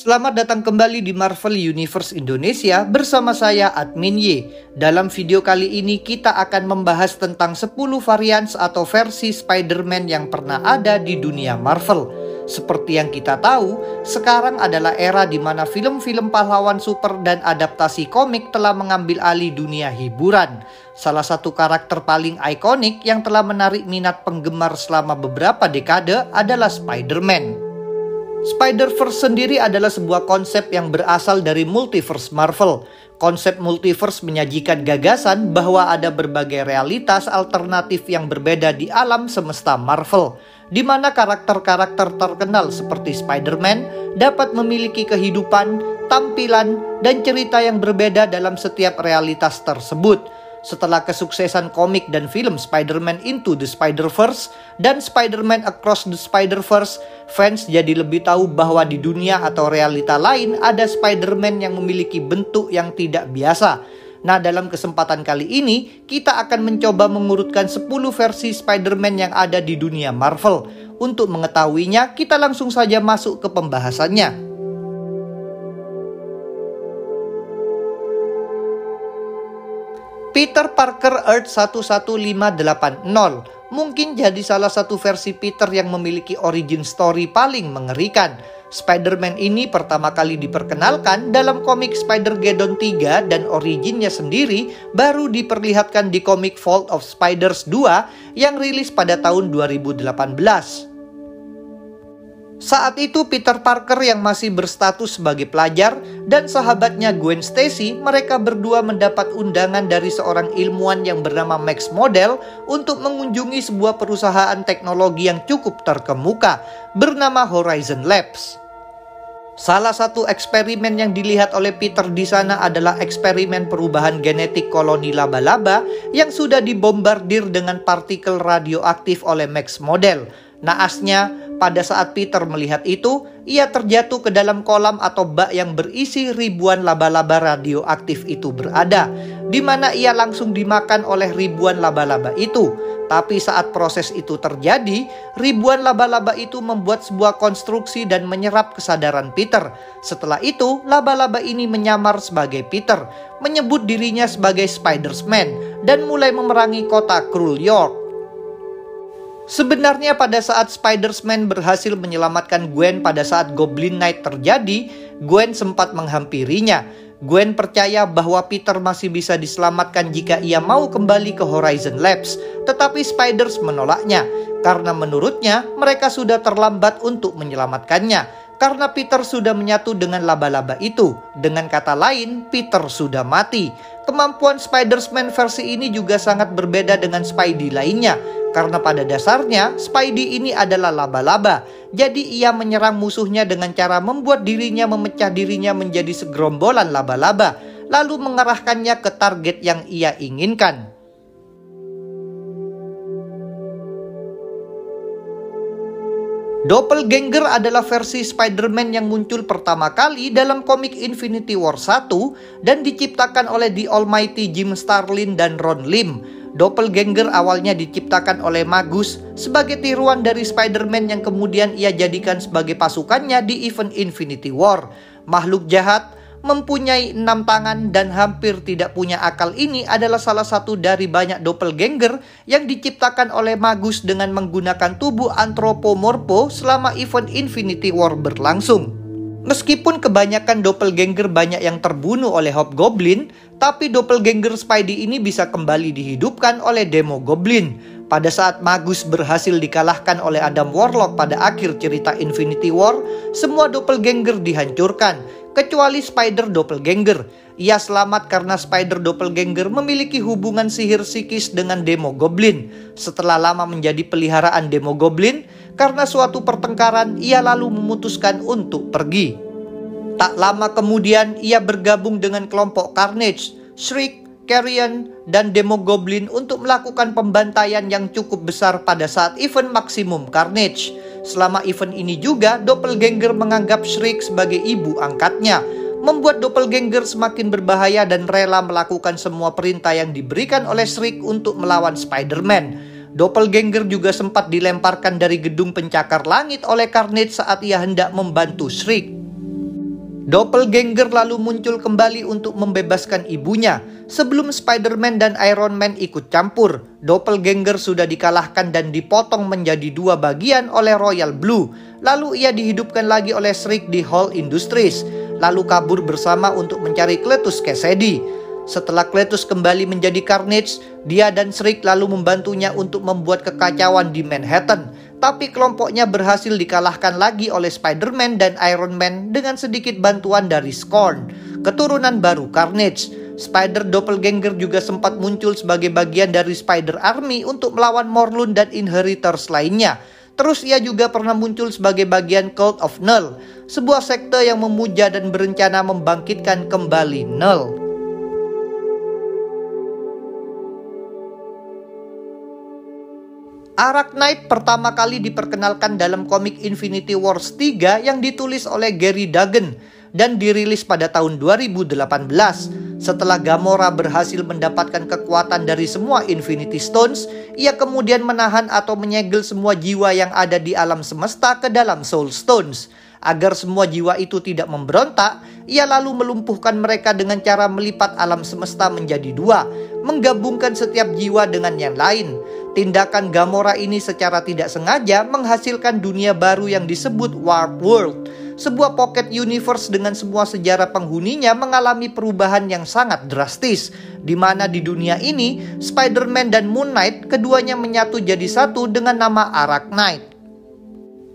Selamat datang kembali di Marvel Universe Indonesia bersama saya Admin Y. Dalam video kali ini kita akan membahas tentang 10 varian atau versi Spider-Man yang pernah ada di dunia Marvel. Seperti yang kita tahu, sekarang adalah era di mana film-film pahlawan super dan adaptasi komik telah mengambil alih dunia hiburan. Salah satu karakter paling ikonik yang telah menarik minat penggemar selama beberapa dekade adalah Spider-Man. Spider-Verse sendiri adalah sebuah konsep yang berasal dari multiverse Marvel. Konsep multiverse menyajikan gagasan bahwa ada berbagai realitas alternatif yang berbeda di alam semesta Marvel, di mana karakter-karakter terkenal seperti Spider-Man dapat memiliki kehidupan, tampilan, dan cerita yang berbeda dalam setiap realitas tersebut. Setelah kesuksesan komik dan film Spider-Man Into the Spider-Verse dan Spider-Man Across the Spider-Verse, fans jadi lebih tahu bahwa di dunia atau realita lain ada Spider-Man yang memiliki bentuk yang tidak biasa. Nah, dalam kesempatan kali ini, kita akan mencoba mengurutkan 10 versi Spider-Man yang ada di dunia Marvel. Untuk mengetahuinya, kita langsung saja masuk ke pembahasannya. Peter Parker Earth 11580 mungkin jadi salah satu versi Peter yang memiliki origin story paling mengerikan. Spider-Man ini pertama kali diperkenalkan dalam komik Spider-Geddon 3 dan originnya sendiri baru diperlihatkan di komik Vault of Spiders 2 yang rilis pada tahun 2018. Saat itu Peter Parker yang masih berstatus sebagai pelajar dan sahabatnya Gwen Stacy, mereka berdua mendapat undangan dari seorang ilmuwan yang bernama Max Modell untuk mengunjungi sebuah perusahaan teknologi yang cukup terkemuka bernama Horizon Labs. Salah satu eksperimen yang dilihat oleh Peter di sana adalah eksperimen perubahan genetik koloni laba-laba yang sudah dibombardir dengan partikel radioaktif oleh Max Modell. Naasnya, pada saat Peter melihat itu, ia terjatuh ke dalam kolam atau bak yang berisi ribuan laba-laba radioaktif itu berada, di mana ia langsung dimakan oleh ribuan laba-laba itu. Tapi saat proses itu terjadi, ribuan laba-laba itu membuat sebuah konstruksi dan menyerap kesadaran Peter. Setelah itu, laba-laba ini menyamar sebagai Peter, menyebut dirinya sebagai Spider-Man, dan mulai memerangi kota Krul York. Sebenarnya pada saat Spider-Man berhasil menyelamatkan Gwen pada saat Goblin Night terjadi, Gwen sempat menghampirinya. Gwen percaya bahwa Peter masih bisa diselamatkan jika ia mau kembali ke Horizon Labs, tetapi Spiders menolaknya karena menurutnya mereka sudah terlambat untuk menyelamatkannya karena Peter sudah menyatu dengan laba-laba itu. Dengan kata lain, Peter sudah mati. Kemampuan Spider-Man versi ini juga sangat berbeda dengan Spidey lainnya, karena pada dasarnya Spidey ini adalah laba-laba. Jadi ia menyerang musuhnya dengan cara membuat dirinya memecah dirinya menjadi segerombolan laba-laba, lalu mengarahkannya ke target yang ia inginkan. Doppelganger adalah versi Spider-Man yang muncul pertama kali dalam komik Infinity War 1 dan diciptakan oleh The Almighty Jim Starlin dan Ron Lim. Doppelganger awalnya diciptakan oleh Magus sebagai tiruan dari Spider-Man yang kemudian ia jadikan sebagai pasukannya di event Infinity War. Makhluk jahat, mempunyai 6 tangan dan hampir tidak punya akal ini adalah salah satu dari banyak doppelganger yang diciptakan oleh Magus dengan menggunakan tubuh antropomorpho selama event Infinity War berlangsung. Meskipun kebanyakan doppelganger banyak yang terbunuh oleh Hobgoblin, tapi doppelganger Spidey ini bisa kembali dihidupkan oleh Demogoblin. Pada saat Magus berhasil dikalahkan oleh Adam Warlock pada akhir cerita Infinity War, semua doppelganger dihancurkan, kecuali Spider Doppelganger. Ia selamat karena Spider Doppelganger memiliki hubungan sihir psikis dengan Demogoblin. Setelah lama menjadi peliharaan Demogoblin, karena suatu pertengkaran, ia lalu memutuskan untuk pergi. Tak lama kemudian, ia bergabung dengan kelompok Carnage, Shriek, Carrion, dan Demogoblin untuk melakukan pembantaian yang cukup besar pada saat event Maximum Carnage. Selama event ini juga, Doppelganger menganggap Shriek sebagai ibu angkatnya, membuat Doppelganger semakin berbahaya dan rela melakukan semua perintah yang diberikan oleh Shriek untuk melawan Spider-Man. Doppelganger juga sempat dilemparkan dari gedung pencakar langit oleh Carnage saat ia hendak membantu Shriek. Doppelganger lalu muncul kembali untuk membebaskan ibunya. Sebelum Spider-Man dan Iron Man ikut campur, Doppelganger sudah dikalahkan dan dipotong menjadi dua bagian oleh Royal Blue. Lalu ia dihidupkan lagi oleh Shriek di Hall Industries, lalu kabur bersama untuk mencari Cletus Kasady. Setelah Cletus kembali menjadi Carnage, dia dan Shriek lalu membantunya untuk membuat kekacauan di Manhattan. Tapi kelompoknya berhasil dikalahkan lagi oleh Spider-Man dan Iron Man dengan sedikit bantuan dari Scorn, keturunan baru Carnage. Spider Doppelganger juga sempat muncul sebagai bagian dari Spider Army untuk melawan Morlun dan Inheritors lainnya. Terus ia juga pernah muncul sebagai bagian Cult of Null, sebuah sekte yang memuja dan berencana membangkitkan kembali Null. Arachknight pertama kali diperkenalkan dalam komik Infinity Wars 3 yang ditulis oleh Gary Duggan dan dirilis pada tahun 2018. Setelah Gamora berhasil mendapatkan kekuatan dari semua Infinity Stones, ia kemudian menahan atau menyegel semua jiwa yang ada di alam semesta ke dalam Soul Stones. Agar semua jiwa itu tidak memberontak, ia lalu melumpuhkan mereka dengan cara melipat alam semesta menjadi dua, menggabungkan setiap jiwa dengan yang lain. Tindakan Gamora ini secara tidak sengaja menghasilkan dunia baru yang disebut Warp World, sebuah pocket universe dengan semua sejarah penghuninya mengalami perubahan yang sangat drastis, di mana di dunia ini Spider-Man dan Moon Knight keduanya menyatu jadi satu dengan nama Arachknight.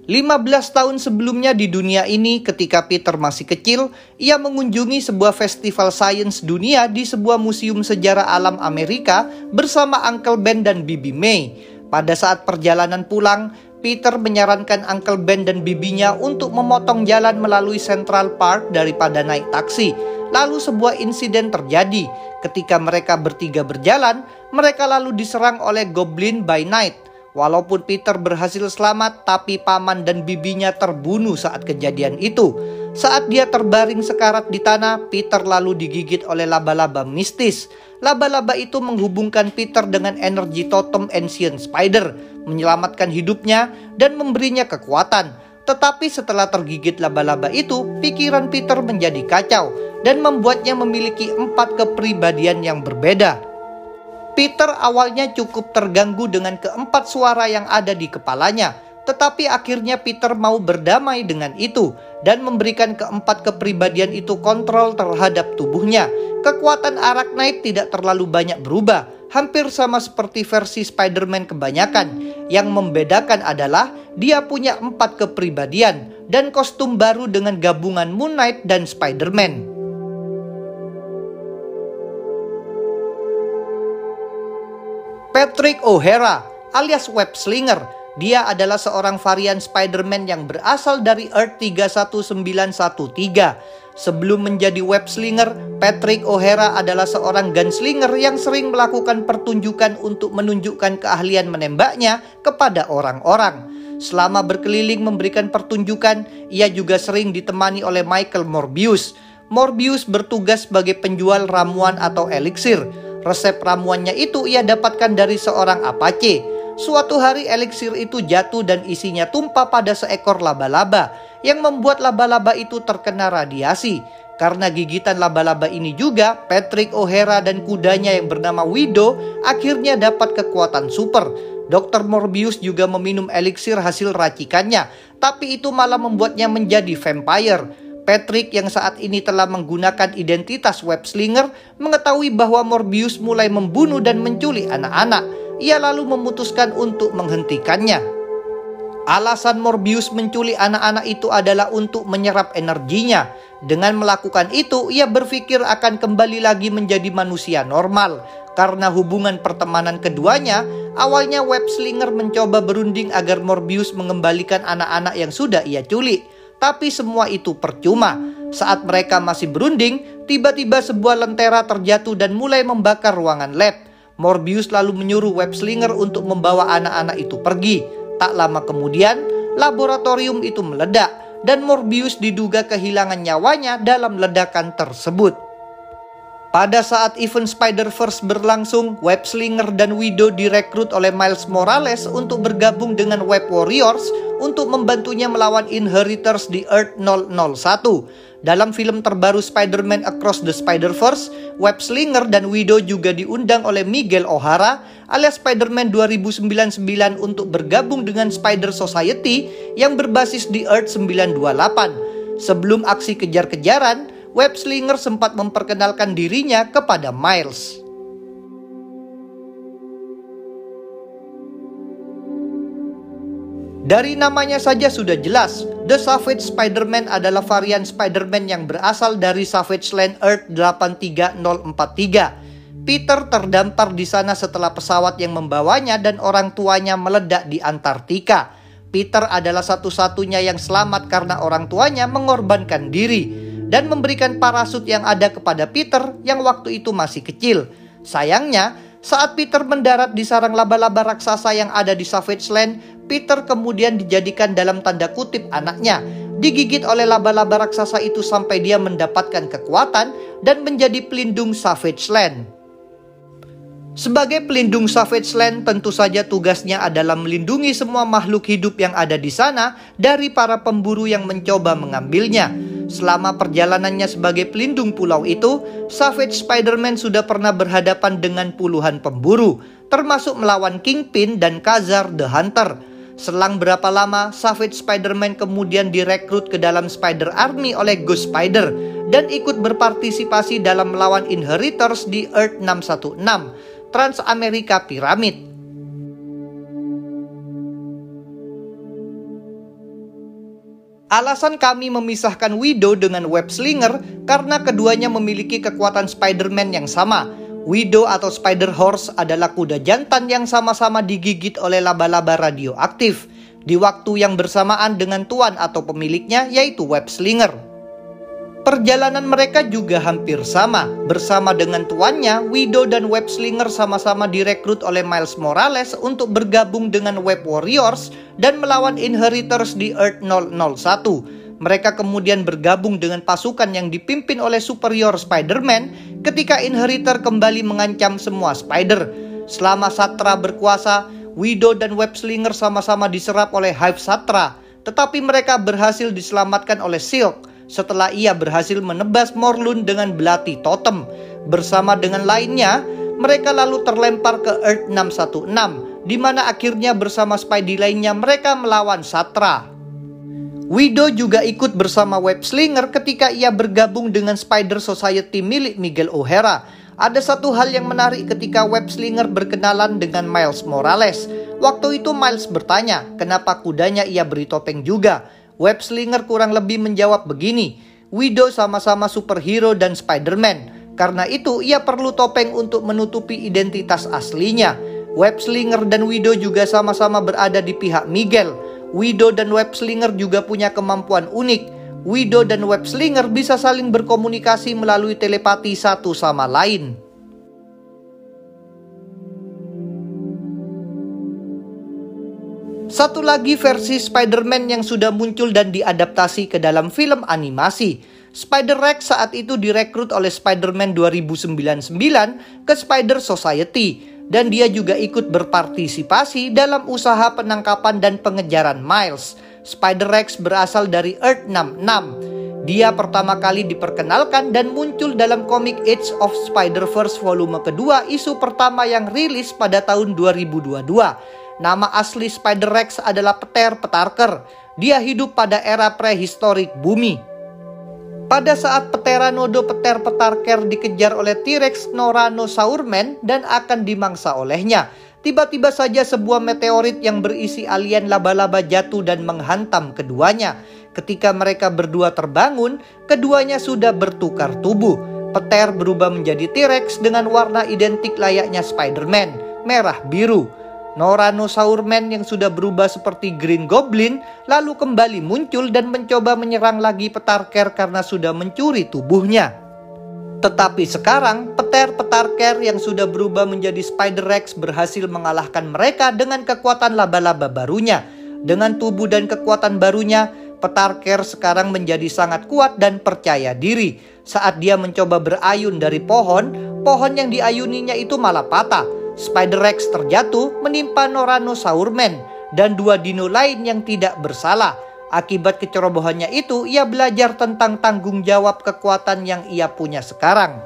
15 tahun sebelumnya di dunia ini, ketika Peter masih kecil, ia mengunjungi sebuah festival sains dunia di sebuah museum sejarah alam Amerika bersama Uncle Ben dan Bibi May. Pada saat perjalanan pulang, Peter menyarankan Uncle Ben dan bibinya untuk memotong jalan melalui Central Park daripada naik taksi. Lalu sebuah insiden terjadi. Ketika mereka bertiga berjalan, mereka lalu diserang oleh Goblin by Night. Walaupun Peter berhasil selamat, tapi paman dan bibinya terbunuh saat kejadian itu. Saat dia terbaring sekarat di tanah, Peter lalu digigit oleh laba-laba mistis. Laba-laba itu menghubungkan Peter dengan energi totem Ancient Spider, menyelamatkan hidupnya dan memberinya kekuatan. Tetapi setelah tergigit laba-laba itu, pikiran Peter menjadi kacau dan membuatnya memiliki 4 kepribadian yang berbeda. Peter awalnya cukup terganggu dengan keempat suara yang ada di kepalanya, tetapi akhirnya Peter mau berdamai dengan itu dan memberikan keempat kepribadian itu kontrol terhadap tubuhnya. Kekuatan Arachknight tidak terlalu banyak berubah, hampir sama seperti versi Spider-Man kebanyakan. Yang membedakan adalah dia punya 4 kepribadian dan kostum baru dengan gabungan Moon Knight dan Spider-Man. Patrick O'Hara alias Web Slinger. Dia adalah seorang varian Spider-Man yang berasal dari Earth 31913. Sebelum menjadi Web Slinger, Patrick O'Hara adalah seorang gunslinger yang sering melakukan pertunjukan untuk menunjukkan keahlian menembaknya kepada orang-orang. Selama berkeliling memberikan pertunjukan, ia juga sering ditemani oleh Michael Morbius. Morbius bertugas sebagai penjual ramuan atau eliksir. Resep ramuannya itu ia dapatkan dari seorang Apache. Suatu hari eliksir itu jatuh dan isinya tumpah pada seekor laba-laba, yang membuat laba-laba itu terkena radiasi. Karena gigitan laba-laba ini juga, Patrick O'Hara dan kudanya yang bernama Widow akhirnya dapat kekuatan super. Dr. Morbius juga meminum eliksir hasil racikannya, tapi itu malah membuatnya menjadi vampire. Patrick yang saat ini telah menggunakan identitas Web Slinger mengetahui bahwa Morbius mulai membunuh dan menculik anak-anak. Ia lalu memutuskan untuk menghentikannya. Alasan Morbius menculik anak-anak itu adalah untuk menyerap energinya. Dengan melakukan itu, ia berpikir akan kembali lagi menjadi manusia normal. Karena hubungan pertemanan keduanya, awalnya Web Slinger mencoba berunding agar Morbius mengembalikan anak-anak yang sudah ia culik. Tapi semua itu percuma. Saat mereka masih berunding, tiba-tiba sebuah lentera terjatuh dan mulai membakar ruangan lab. Morbius lalu menyuruh Web Slinger untuk membawa anak-anak itu pergi. Tak lama kemudian, laboratorium itu meledak dan Morbius diduga kehilangan nyawanya dalam ledakan tersebut. Pada saat event Spider-Verse berlangsung, Web Slinger dan Widow direkrut oleh Miles Morales untuk bergabung dengan Web Warriors untuk membantunya melawan Inheritors di Earth 001. Dalam film terbaru Spider-Man Across the Spider-Verse, Web Slinger dan Widow juga diundang oleh Miguel O'Hara alias Spider-Man 2099 untuk bergabung dengan Spider Society yang berbasis di Earth 928. Sebelum aksi kejar-kejaran, Web Slinger sempat memperkenalkan dirinya kepada Miles. Dari namanya saja sudah jelas, The Savage Spider-Man adalah varian Spider-Man yang berasal dari Savage Land Earth 83043. Peter terdampar di sana setelah pesawat yang membawanya dan orang tuanya meledak di Antartika. Peter adalah satu-satunya yang selamat karena orang tuanya mengorbankan diri dan memberikan parasut yang ada kepada Peter yang waktu itu masih kecil. Sayangnya, saat Peter mendarat di sarang laba-laba raksasa yang ada di Savage Land, Peter kemudian dijadikan dalam tanda kutip anaknya, digigit oleh laba-laba raksasa itu sampai dia mendapatkan kekuatan dan menjadi pelindung Savage Land. Sebagai pelindung Savage Land, tentu saja tugasnya adalah melindungi semua makhluk hidup yang ada di sana dari para pemburu yang mencoba mengambilnya. Selama perjalanannya sebagai pelindung pulau itu, Savage Spider-Man sudah pernah berhadapan dengan puluhan pemburu, termasuk melawan Kingpin dan Khazar the Hunter. Selang berapa lama, Savage Spider-Man kemudian direkrut ke dalam Spider Army oleh Ghost Spider dan ikut berpartisipasi dalam melawan Inheritors di Earth 616, Trans-America Pyramid. Alasan kami memisahkan Widow dengan Web Slinger karena keduanya memiliki kekuatan Spider-Man yang sama. Widow atau Spider-Horse adalah kuda jantan yang sama-sama digigit oleh laba-laba radioaktif di waktu yang bersamaan dengan tuan atau pemiliknya, yaitu Web Slinger. Perjalanan mereka juga hampir sama. Bersama dengan tuannya, Widow dan Web Slinger sama-sama direkrut oleh Miles Morales untuk bergabung dengan Web Warriors dan melawan Inheritors di Earth 001. Mereka kemudian bergabung dengan pasukan yang dipimpin oleh Superior Spider-Man ketika Inheritor kembali mengancam semua Spider. Selama Satra berkuasa, Widow dan Web Slinger sama-sama diserap oleh Hive Satra, tetapi mereka berhasil diselamatkan oleh Silk setelah ia berhasil menebas Morlun dengan belati totem. Bersama dengan lainnya, mereka lalu terlempar ke Earth 616, di mana akhirnya bersama Spidey lainnya mereka melawan Satra. Widow juga ikut bersama Web Slinger ketika ia bergabung dengan Spider Society milik Miguel O'Hara. Ada satu hal yang menarik ketika Web Slinger berkenalan dengan Miles Morales. Waktu itu Miles bertanya, kenapa kudanya ia beri topeng juga. Web Slinger kurang lebih menjawab begini, Widow sama-sama superhero dan Spider-Man. Karena itu ia perlu topeng untuk menutupi identitas aslinya. Web Slinger dan Widow juga sama-sama berada di pihak Miguel. Widow dan Web Slinger juga punya kemampuan unik. Widow dan Web Slinger bisa saling berkomunikasi melalui telepati satu sama lain. Satu lagi versi Spider-Man yang sudah muncul dan diadaptasi ke dalam film animasi. Spider-Rex saat itu direkrut oleh Spider-Man 2099 ke Spider Society. Dan dia juga ikut berpartisipasi dalam usaha penangkapan dan pengejaran Miles. Spider-Rex berasal dari Earth 66. Dia pertama kali diperkenalkan dan muncul dalam komik Age of Spider-Verse volume kedua isu pertama yang rilis pada tahun 2022. Nama asli Spider-Rex adalah Peter Petarker. Dia hidup pada era prehistorik bumi. Pada saat Pteranodon Peter Petarker dikejar oleh T-Rex Noranosaurman dan akan dimangsa olehnya, tiba-tiba saja sebuah meteorit yang berisi alien laba-laba jatuh dan menghantam keduanya. Ketika mereka berdua terbangun, keduanya sudah bertukar tubuh. Peter berubah menjadi T-Rex dengan warna identik layaknya Spider-Man, merah biru. Noranosaurman yang sudah berubah seperti Green Goblin lalu kembali muncul dan mencoba menyerang lagi Petarker karena sudah mencuri tubuhnya. Tetapi sekarang Peter Petarker yang sudah berubah menjadi Spider-Rex berhasil mengalahkan mereka dengan kekuatan laba-laba barunya. Dengan tubuh dan kekuatan barunya, Peter Ker sekarang menjadi sangat kuat dan percaya diri. Saat dia mencoba berayun dari pohon yang diayuninya itu malah patah. Spider-Rex terjatuh menimpa Noranosaurus Man dan 2 dino lain yang tidak bersalah. Akibat kecerobohannya itu, ia belajar tentang tanggung jawab kekuatan yang ia punya sekarang.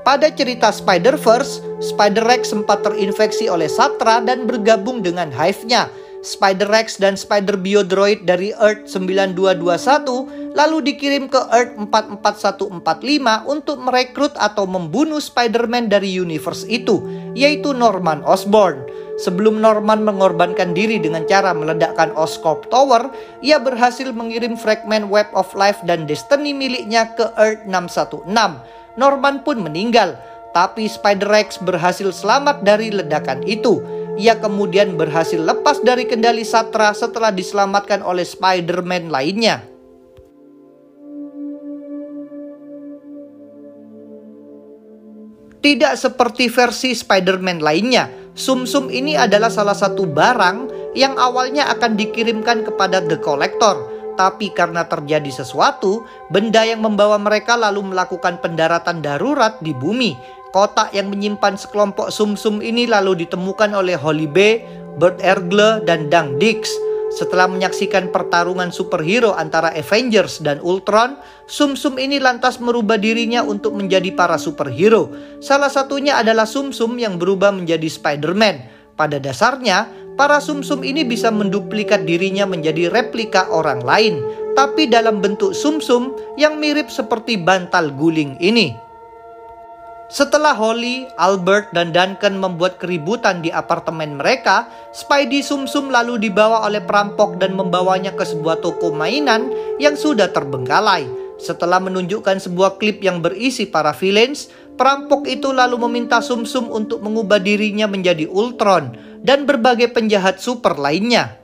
Pada cerita Spider-Verse, Spider-Rex sempat terinfeksi oleh Satra dan bergabung dengan Hive-nya. Spider-Rex dan Spider-Biodroid dari Earth 9221 lalu dikirim ke Earth 44145 untuk merekrut atau membunuh Spider-Man dari universe itu, yaitu Norman Osborn. Sebelum Norman mengorbankan diri dengan cara meledakkan Oscorp Tower, ia berhasil mengirim fragmen Web of Life dan Destiny miliknya ke Earth 616. Norman pun meninggal, tapi Spider-Rex berhasil selamat dari ledakan itu. Ia kemudian berhasil lepas dari kendali Satra setelah diselamatkan oleh Spider-Man lainnya. Tidak seperti versi Spider-Man lainnya, Sum-Sum ini adalah salah satu barang yang awalnya akan dikirimkan kepada The Collector. Tapi karena terjadi sesuatu, benda yang membawa mereka lalu melakukan pendaratan darurat di bumi. Kotak yang menyimpan sekelompok Sum-Sum ini lalu ditemukan oleh Holiday, Bert Ergle, dan Dang Dix. Setelah menyaksikan pertarungan superhero antara Avengers dan Ultron, Sum-Sum ini lantas merubah dirinya untuk menjadi para superhero. Salah satunya adalah Sum-Sum yang berubah menjadi Spider-Man. Pada dasarnya, para Sum-Sum ini bisa menduplikat dirinya menjadi replika orang lain, tapi dalam bentuk Sum-Sum yang mirip seperti bantal guling ini. Setelah Holly, Albert, dan Duncan membuat keributan di apartemen mereka, Spidey Sum-Sum lalu dibawa oleh perampok dan membawanya ke sebuah toko mainan yang sudah terbengkalai. Setelah menunjukkan sebuah klip yang berisi para villains, perampok itu lalu meminta Sum-Sum untuk mengubah dirinya menjadi Ultron dan berbagai penjahat super lainnya.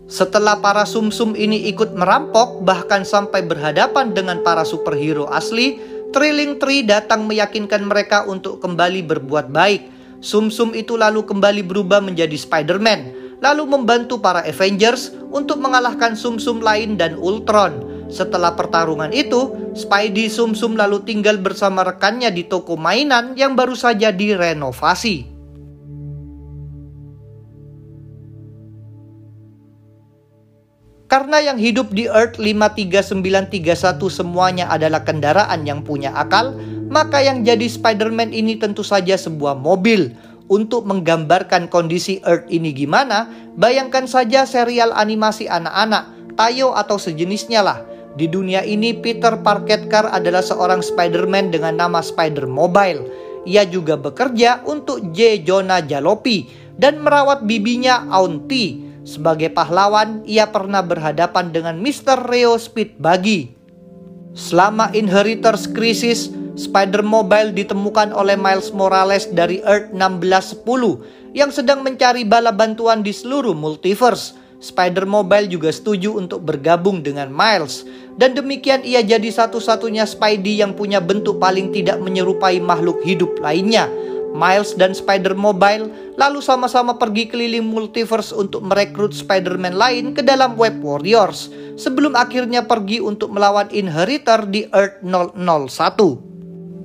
Setelah para Sum-Sum ini ikut merampok, bahkan sampai berhadapan dengan para superhero asli, Thrilling Tree datang meyakinkan mereka untuk kembali berbuat baik. Sum-Sum itu lalu kembali berubah menjadi Spider-Man, lalu membantu para Avengers untuk mengalahkan Sum-Sum lain dan Ultron. Setelah pertarungan itu, Spidey Sum-Sum lalu tinggal bersama rekannya di toko mainan yang baru saja direnovasi. Karena yang hidup di Earth 53931 semuanya adalah kendaraan yang punya akal, maka yang jadi Spider-Man ini tentu saja sebuah mobil. Untuk menggambarkan kondisi Earth ini gimana, bayangkan saja serial animasi anak-anak, Tayo atau sejenisnya lah. Di dunia ini Peter Parketkar adalah seorang Spider-Man dengan nama Spider-Mobile. Ia juga bekerja untuk J. Jonah Jalopy dan merawat bibinya Auntie. Sebagai pahlawan, ia pernah berhadapan dengan Mr. Rio Speedbuggy. Selama Inheritors Crisis, Spider-Mobile ditemukan oleh Miles Morales dari Earth 1610 yang sedang mencari bala bantuan di seluruh multiverse. Spider-Mobile juga setuju untuk bergabung dengan Miles, dan demikian ia jadi satu-satunya Spidey yang punya bentuk paling tidak menyerupai makhluk hidup lainnya. Miles dan Spider-Mobile lalu sama-sama pergi keliling multiverse untuk merekrut Spider-Man lain ke dalam Web Warriors, sebelum akhirnya pergi untuk melawan Inheritor di Earth 001.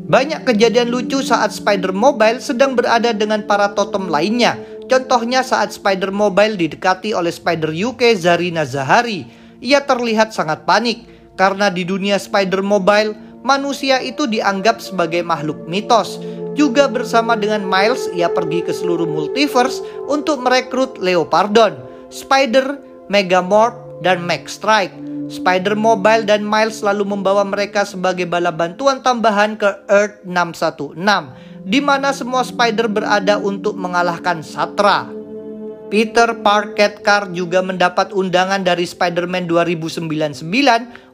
Banyak kejadian lucu saat Spider-Mobile sedang berada dengan para totem lainnya. Contohnya saat Spider-Mobile didekati oleh Spider-UK Zarina Zahari. Ia terlihat sangat panik, karena di dunia Spider-Mobile, manusia itu dianggap sebagai makhluk mitos. Juga bersama dengan Miles, ia pergi ke seluruh multiverse untuk merekrut Leopardon, Spider, Megamorph, dan Max Strike. Spider-Mobile dan Miles lalu membawa mereka sebagai bala bantuan tambahan ke Earth 616, di mana semua Spider berada untuk mengalahkan Satra. Peter Parketkar juga mendapat undangan dari Spider-Man 2099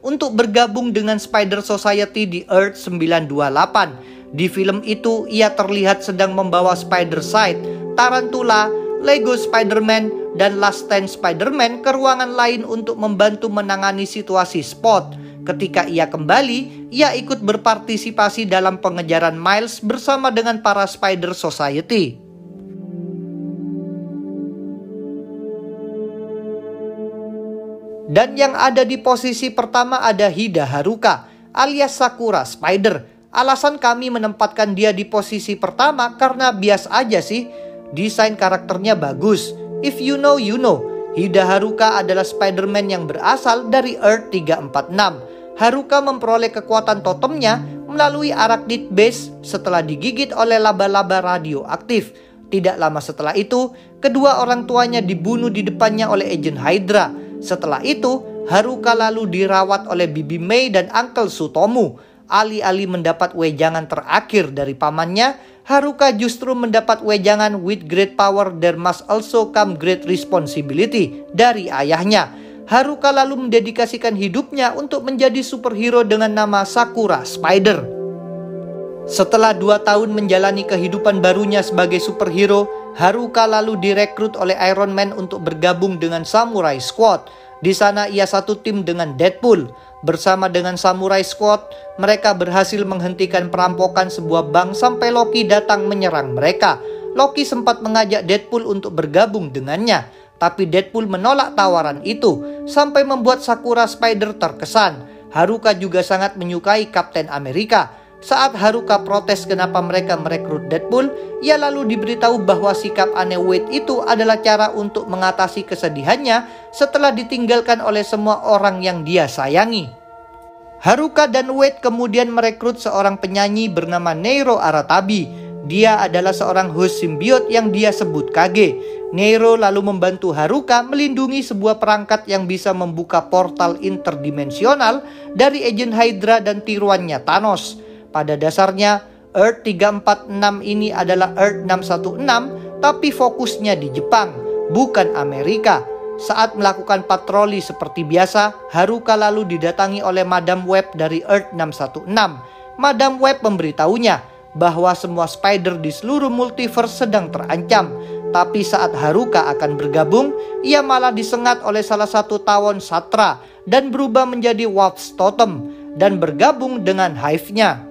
untuk bergabung dengan Spider Society di Earth 928. Di film itu, ia terlihat sedang membawa Spider-Side, Tarantula, Lego Spider-Man, dan Last Stand Spider-Man ke ruangan lain untuk membantu menangani situasi Spot. Ketika ia kembali, ia ikut berpartisipasi dalam pengejaran Miles bersama dengan para Spider Society. Dan yang ada di posisi pertama ada Hida Haruka alias Sakura Spider. Alasan kami menempatkan dia di posisi pertama karena bias aja sih. Desain karakternya bagus. If you know, you know. Hida Haruka adalah Spider-Man yang berasal dari Earth 346. Haruka memperoleh kekuatan totemnya melalui Arachnid Base setelah digigit oleh laba-laba radioaktif. Tidak lama setelah itu, kedua orang tuanya dibunuh di depannya oleh Agent Hydra. Setelah itu, Haruka lalu dirawat oleh Bibi Mei dan Uncle Sutomu. Alih-alih mendapat wejangan terakhir dari pamannya, Haruka justru mendapat wejangan "With great power there must also come great responsibility" dari ayahnya. Haruka lalu mendedikasikan hidupnya untuk menjadi superhero dengan nama Sakura Spider. Setelah 2 tahun menjalani kehidupan barunya sebagai superhero, Haruka lalu direkrut oleh Iron Man untuk bergabung dengan Samurai Squad. Di sana ia satu tim dengan Deadpool. Bersama dengan Samurai Squad, mereka berhasil menghentikan perampokan sebuah bank sampai Loki datang menyerang mereka. Loki sempat mengajak Deadpool untuk bergabung dengannya, tapi Deadpool menolak tawaran itu, sampai membuat Sakura Spider terkesan. Haruka juga sangat menyukai Kapten Amerika. Saat Haruka protes kenapa mereka merekrut Deadpool, ia lalu diberitahu bahwa sikap aneh Wade itu adalah cara untuk mengatasi kesedihannya setelah ditinggalkan oleh semua orang yang dia sayangi. Haruka dan Wade kemudian merekrut seorang penyanyi bernama Neiro Aratabi. Dia adalah seorang host simbiot yang dia sebut Kage. Neiro lalu membantu Haruka melindungi sebuah perangkat yang bisa membuka portal interdimensional dari Agent Hydra dan tiruannya Thanos. Pada dasarnya, Earth 346 ini adalah Earth 616, tapi fokusnya di Jepang, bukan Amerika. Saat melakukan patroli seperti biasa, Haruka lalu didatangi oleh Madam Web dari Earth 616. Madam Web memberitahunya bahwa semua spider di seluruh multiverse sedang terancam. Tapi saat Haruka akan bergabung, ia malah disengat oleh salah satu tawon Satra dan berubah menjadi Wasp Totem dan bergabung dengan Hive-nya.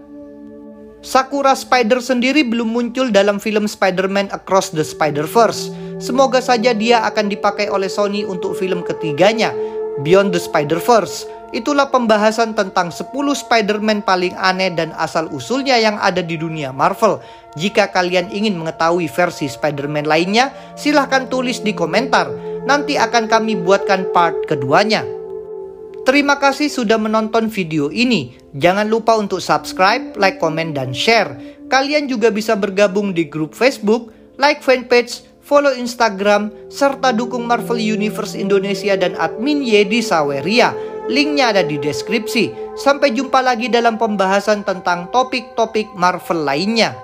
Sakura Spider sendiri belum muncul dalam film Spider-Man Across the Spider-Verse. Semoga saja dia akan dipakai oleh Sony untuk film ketiganya, Beyond the Spider-Verse. Itulah pembahasan tentang 10 Spider-Man paling aneh dan asal-usulnya yang ada di dunia Marvel. Jika kalian ingin mengetahui versi Spider-Man lainnya, silahkan tulis di komentar. Nanti akan kami buatkan part keduanya. Terima kasih sudah menonton video ini. Jangan lupa untuk subscribe, like, komen, dan share. Kalian juga bisa bergabung di grup Facebook, like fanpage, follow Instagram, serta dukung Marvel Universe Indonesia dan admin Yedi Saweria. Linknya ada di deskripsi. Sampai jumpa lagi dalam pembahasan tentang topik-topik Marvel lainnya.